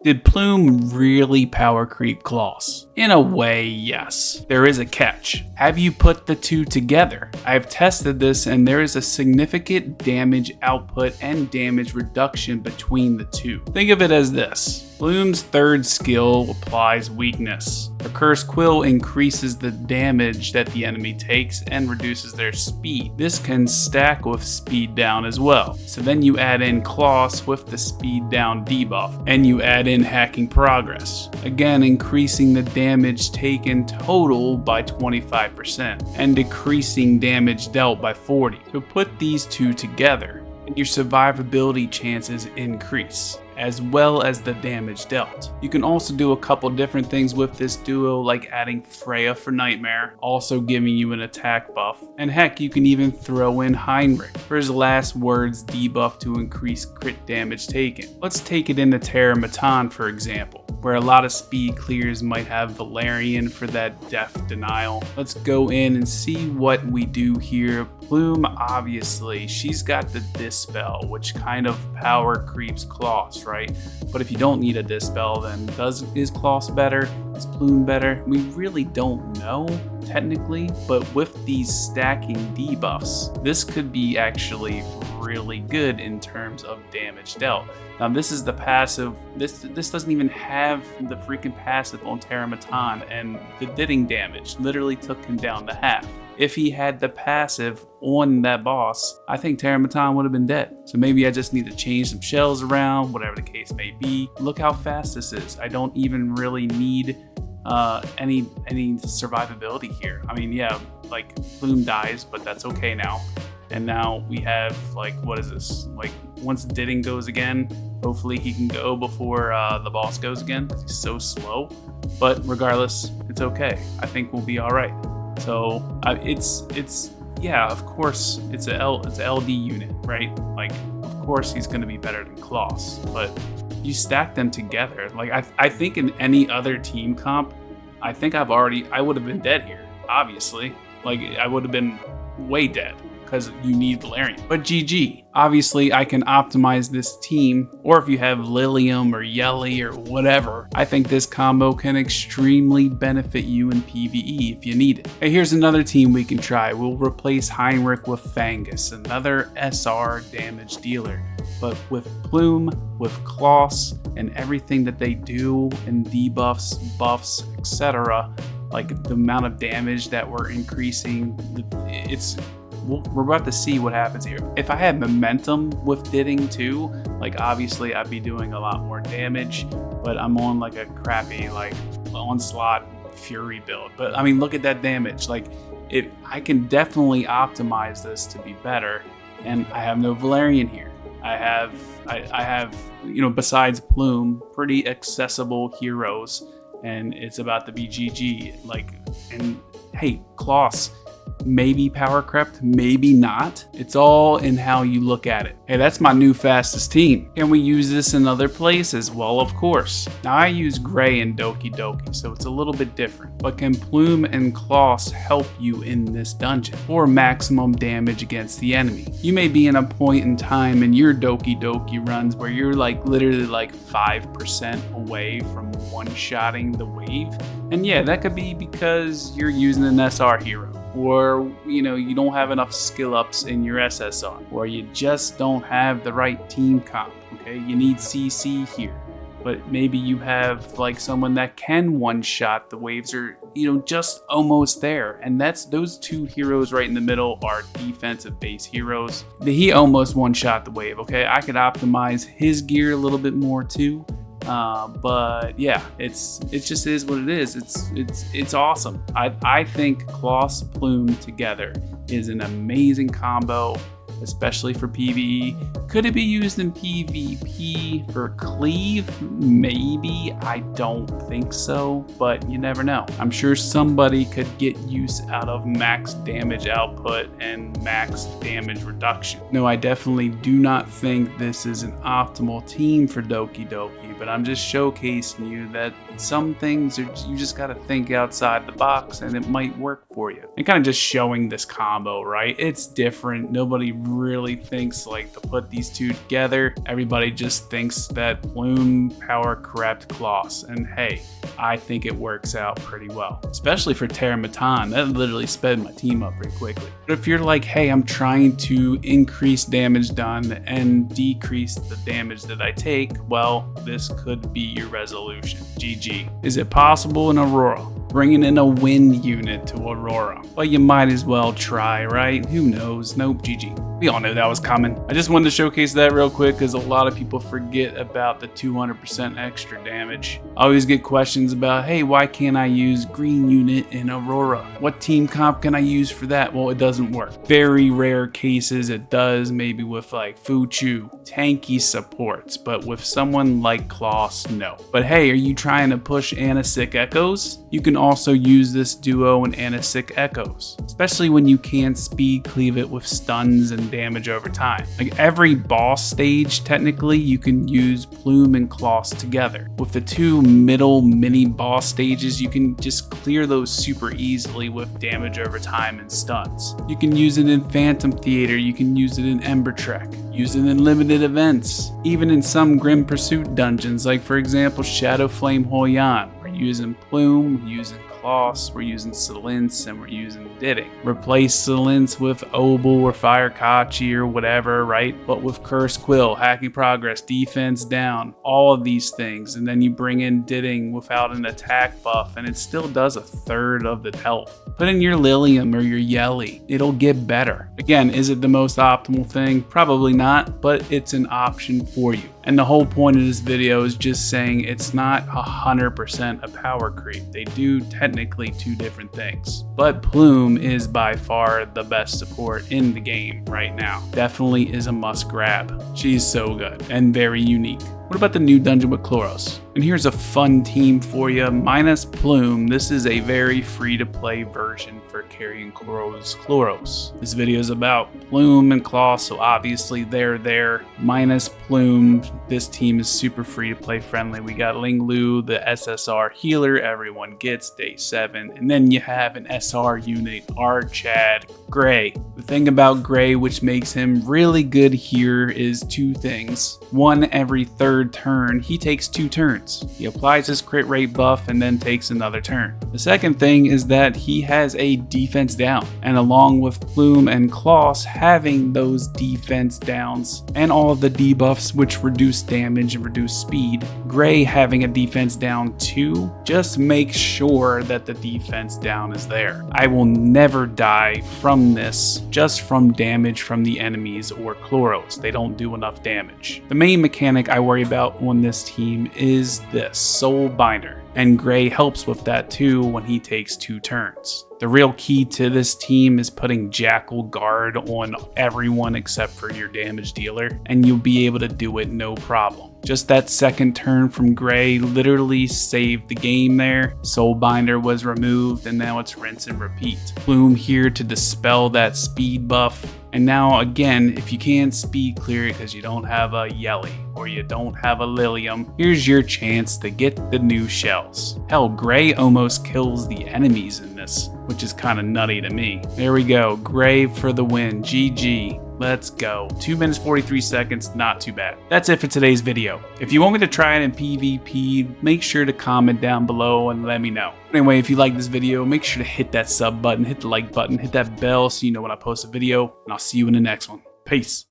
Did Plume really power creep Kloss? In a way, yes. There is a catch. Have you put the two together? I've tested this and there is a significant damage output and damage reduction between the two. Think of it as this. Plume's third skill applies weakness. Her Cursed Quill increases the damage that the enemy takes and reduces their speed. This can stack with speed down as well. So then you add in Kloss with the speed down debuff, and you add in hacking progress. Again, increasing the damage taken total by 25% and decreasing damage dealt by 40. So put these two together and your survivability chances increase, as well as the damage dealt. You can also do a couple different things with this duo, like adding Freya for Nightmare, also giving you an attack buff. And heck, you can even throw in Heinrich for his last words debuff to increase crit damage taken. Let's take it into Terrormaton for example, where a lot of speed clears might have Valerian for that death denial. Let's go in and see what we do here. Plume, obviously, she's got the Dispel, which kind of power creeps Kloss, right? But if you don't need a Dispel, then is Kloss better? Is Plume better? We really don't know, technically, but with these stacking debuffs, this could be actually really good in terms of damage dealt. Now this is the passive, this doesn't even have the freaking passive on Terrormaton, and the ditting damage literally took him down to half. If he had the passive on that boss, I think Terrormaton would have been dead. So maybe I just need to change some shells around, whatever the case may be. Look how fast this is. I don't even really need any survivability here. I mean, yeah, like Plume dies, but that's okay now. And now we have, like, what is this? Like, once Ditting goes again, hopefully he can go before the boss goes again. He's so slow. But regardless, it's okay. I think we'll be all right. So yeah, of course, it's a LD unit, right? Like, of course he's going to be better than Kloss. But you stack them together. Like, I think in any other team comp, I think I would have been dead here, obviously. Like, I would have been way dead, because you need Valerian. But GG. Obviously, I can optimize this team, or if you have Lilium or Yelly or whatever, I think this combo can extremely benefit you in PvE if you need it. Hey, here's another team we can try. We'll replace Heinrich with Fangus, another SR damage dealer. But with Plume, with Kloss, and everything that they do, and debuffs, buffs, etc., like the amount of damage that we're increasing, we're about to see what happens here. If I had momentum with Ditting too, like obviously I'd be doing a lot more damage, but I'm on like a crappy like Onslaught Fury build. But I mean, look at that damage. Like, I can definitely optimize this to be better, and I have no Valerian here. I have, you know, besides Plume, pretty accessible heroes, and it's about to be GG. Like, and hey, Kloss, maybe power crept, maybe not. It's all in how you look at it. Hey, that's my new fastest team. Can we use this in other places? Well, of course. Now I use Gray in Doky Doi, so it's a little bit different. But can Plume and Kloss help you in this dungeon for maximum damage against the enemy? You may be in a point in time in your Doki Doi runs where you're like literally like 5% away from one-shotting the wave. And yeah, that could be because you're using an SR hero, or you know, you don't have enough skill ups in your SSR, or you just don't have the right team comp. Okay, you need CC here, but maybe you have like someone that can one-shot the waves, or you know, just almost there. And that's those two heroes right in the middle are defensive base heroes. He almost one-shot the wave. Okay, I could optimize his gear a little bit more too. But yeah, it's just is what it is. It's awesome. I think Kloss Plume together is an amazing combo, especially for PvE. Could it be used in PvP for cleave? Maybe. I don't think so, but you never know. I'm sure somebody could get use out of max damage output and max damage reduction. No, I definitely do not think this is an optimal team for Doki Doki, but I'm just showcasing you that some things you just gotta think outside the box and it might work for you. And kind of just showing this combo, right? It's different. Nobody really thinks like to put these two together. Everybody just thinks that Plume power corrupt Kloss, and hey, I think it works out pretty well, especially for Terrormaton. That literally sped my team up pretty quickly. But if you're like, hey, I'm trying to increase damage done and decrease the damage that I take, well, this could be your resolution. GG. Is it possible in Aurora? Bringing in a wind unit to Aurora. Well, you might as well try, right? Who knows? Nope, GG. We all knew that was coming. I just wanted to showcase that real quick because a lot of people forget about the 200% extra damage. I always get questions about, hey, why can't I use green unit in Aurora? What team comp can I use for that? Well, it doesn't work. Very rare cases it does, maybe with like Fuchu, tanky supports, but with someone like Kloss, no. But hey, are you trying to push Anasic Echoes? You can also use this duo in Anasic Echoes, especially when you can't speed cleave it with stuns and damage over time. Like every boss stage, technically, you can use Plume and Kloss together. With the two middle mini boss stages, you can just clear those super easily with damage over time and stuns. You can use it in Phantom Theater, you can use it in Ember Trek, use it in limited events, even in some Grim Pursuit dungeons, like for example Shadow Flame Hoyan. We're using Plume, we're using Kloss, we're using Silence, and we're using Didding. Replace Silence with Obel or Fire Kachi or whatever, right? But with Curse Quill, Hacking Progress, Defense Down, all of these things, and then you bring in Didding without an attack buff, and it still does a third of the health. Put in your Lilium or your Yelly, it'll get better. Again, is it the most optimal thing? Probably not, but it's an option for you. And the whole point of this video is just saying it's not 100% a power creep. They do technically two different things. But Plume is by far the best support in the game right now. Definitely is a must grab. She's so good and very unique. What about the new dungeon with Chloros? And here's a fun team for you. Minus Plume, this is a very free-to-play version for Carrion Khloros. This video is about Plume and Kloss, so obviously they're there. Minus Plume, this team is super free-to-play friendly. We got Ling Lu, the SSR healer everyone gets day 7, and then you have an SR unit, Chad Gray. The thing about Gray which makes him really good here is two things. One, every third turn, he takes 2 turns. He applies his crit rate buff and then takes another turn. The second thing is that he has a defense down, and along with Plume and Kloss having those defense downs and all of the debuffs which reduce damage and reduce speed, Gray having a defense down too just makes sure that the defense down is there. I will never die from this just from damage from the enemies or Chloros. They don't do enough damage. The main mechanic I worry about on this team is this Soul Binder, and Gray helps with that too when he takes 2 turns. The real key to this team is putting Jackal Guard on everyone except for your damage dealer, and you'll be able to do it no problem. Just that second turn from Gray literally saved the game there. Soul Binder was removed, and now it's rinse and repeat. Plume here to dispel that speed buff. And now again, if you can't speed clear it because you don't have a Yelly or you don't have a Lilium, here's your chance to get the new shells. Hell, Gray almost kills the enemies in this, which is kind of nutty to me. There we go, Gray for the win, GG. Let's go. 2 minutes 43 seconds, not too bad. That's it for today's video. If you want me to try it in PvP, make sure to comment down below and let me know. Anyway, if you like this video, make sure to hit that sub button, hit the like button, hit that bell so you know when I post a video, and I'll see you in the next one. Peace.